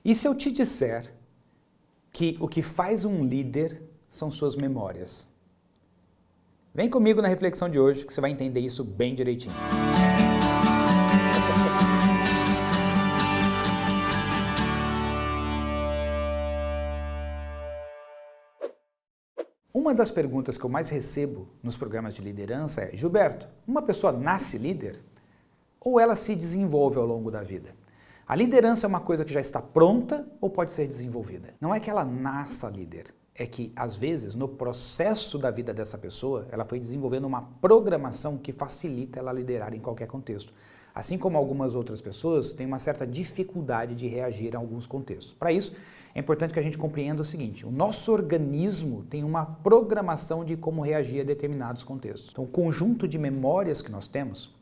E se eu te disser que o que faz um líder são suas memórias? Vem comigo na reflexão de hoje que você vai entender isso bem direitinho. Uma das perguntas que eu mais recebo nos programas de liderança é: Gilberto, uma pessoa nasce líder ou ela se desenvolve ao longo da vida? A liderança é uma coisa que já está pronta ou pode ser desenvolvida? Não é que ela nasça líder, é que às vezes no processo da vida dessa pessoa ela foi desenvolvendo uma programação que facilita ela liderar em qualquer contexto. Assim como algumas outras pessoas têm uma certa dificuldade de reagir a alguns contextos. Para isso, é importante que a gente compreenda o seguinte: o nosso organismo tem uma programação de como reagir a determinados contextos. Então, o conjunto de memórias que nós temos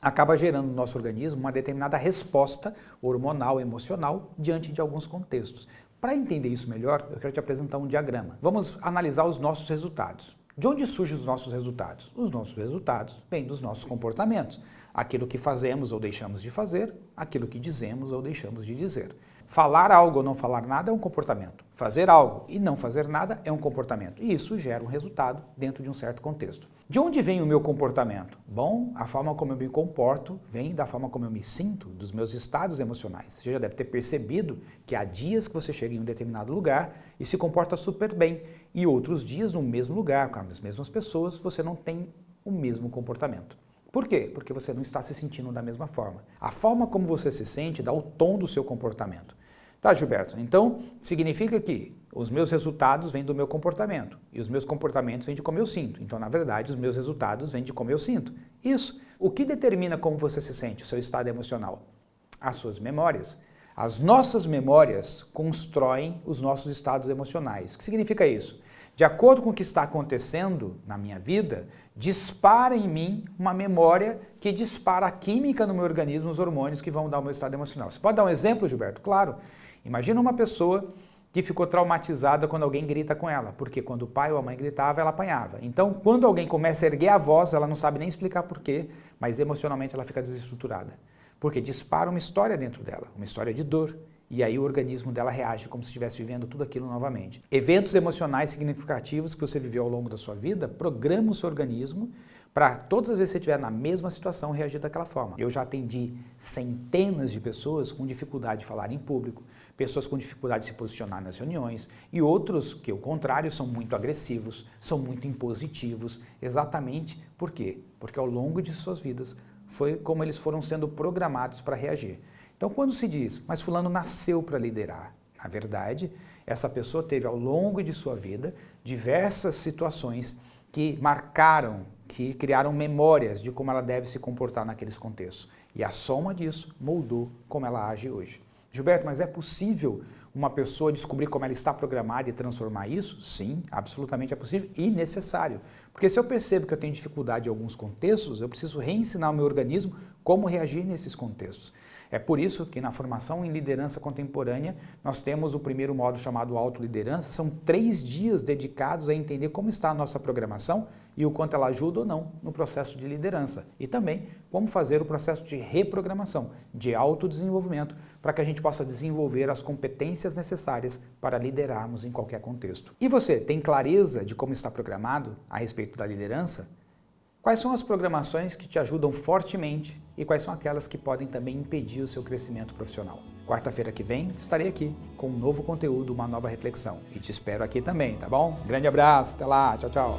acaba gerando no nosso organismo uma determinada resposta hormonal, emocional, diante de alguns contextos. Para entender isso melhor, eu quero te apresentar um diagrama. Vamos analisar os nossos resultados. De onde surgem os nossos resultados? Os nossos resultados vêm dos nossos comportamentos. Aquilo que fazemos ou deixamos de fazer, aquilo que dizemos ou deixamos de dizer. Falar algo ou não falar nada é um comportamento. Fazer algo e não fazer nada é um comportamento. E isso gera um resultado dentro de um certo contexto. De onde vem o meu comportamento? Bom, a forma como eu me comporto vem da forma como eu me sinto, dos meus estados emocionais. Você já deve ter percebido que há dias que você chega em um determinado lugar e se comporta super bem, e outros dias no mesmo lugar, com as mesmas pessoas, você não tem o mesmo comportamento. Por quê? Porque você não está se sentindo da mesma forma. A forma como você se sente dá o tom do seu comportamento. Tá, Gilberto, então significa que os meus resultados vêm do meu comportamento e os meus comportamentos vêm de como eu sinto. Então, na verdade, os meus resultados vêm de como eu sinto. Isso. O que determina como você se sente, o seu estado emocional? As suas memórias. As nossas memórias constroem os nossos estados emocionais. O que significa isso? De acordo com o que está acontecendo na minha vida, dispara em mim uma memória que dispara a química no meu organismo, os hormônios que vão dar o meu estado emocional. Você pode dar um exemplo, Gilberto? Claro. Imagina uma pessoa que ficou traumatizada quando alguém grita com ela, porque quando o pai ou a mãe gritava, ela apanhava. Então, quando alguém começa a erguer a voz, ela não sabe nem explicar por quê, mas emocionalmente ela fica desestruturada. Porque dispara uma história dentro dela, uma história de dor. E aí o organismo dela reage como se estivesse vivendo tudo aquilo novamente. Eventos emocionais significativos que você viveu ao longo da sua vida programam o seu organismo para todas as vezes que você estiver na mesma situação reagir daquela forma. Eu já atendi centenas de pessoas com dificuldade de falar em público, pessoas com dificuldade de se posicionar nas reuniões e outros que, ao contrário, são muito agressivos, são muito impositivos. Exatamente por quê? Porque ao longo de suas vidas foi como eles foram sendo programados para reagir. Então, quando se diz, mas fulano nasceu para liderar, na verdade, essa pessoa teve ao longo de sua vida diversas situações que marcaram, que criaram memórias de como ela deve se comportar naqueles contextos. E a soma disso moldou como ela age hoje. Gilberto, mas é possível uma pessoa descobrir como ela está programada e transformar isso? Sim, absolutamente é possível e necessário. Porque se eu percebo que eu tenho dificuldade em alguns contextos, eu preciso reensinar o meu organismo como reagir nesses contextos. É por isso que na formação em liderança contemporânea nós temos o primeiro módulo chamado autoliderança. São 3 dias dedicados a entender como está a nossa programação e o quanto ela ajuda ou não no processo de liderança. E também como fazer o processo de reprogramação, de autodesenvolvimento, para que a gente possa desenvolver as competências necessárias para liderarmos em qualquer contexto. E você tem clareza de como está programado a respeito da liderança? Quais são as programações que te ajudam fortemente e quais são aquelas que podem também impedir o seu crescimento profissional? Quarta-feira que vem estarei aqui com um novo conteúdo, uma nova reflexão. E te espero aqui também, tá bom? Grande abraço, até lá, tchau, tchau.